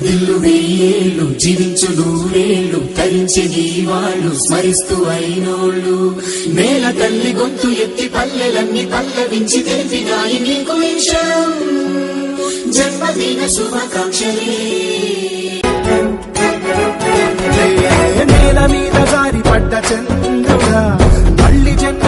వర్ధిల్లు వెయ్యేళ్ళు జీవించు నూరేళ్ళు తరించి నీ వాళ్ళు స్మరిస్తూ అయినోళ్ళు నేల తల్లి గొంతు ఎత్తి పల్లెలన్నీ పల్లవించి తెలిపినాయి నీకు విషయం జన్మదిన శుభాకాంక్షలే నేల మీద జారి పడ్డ చంద్రుడా మళ్ళీ జన్మ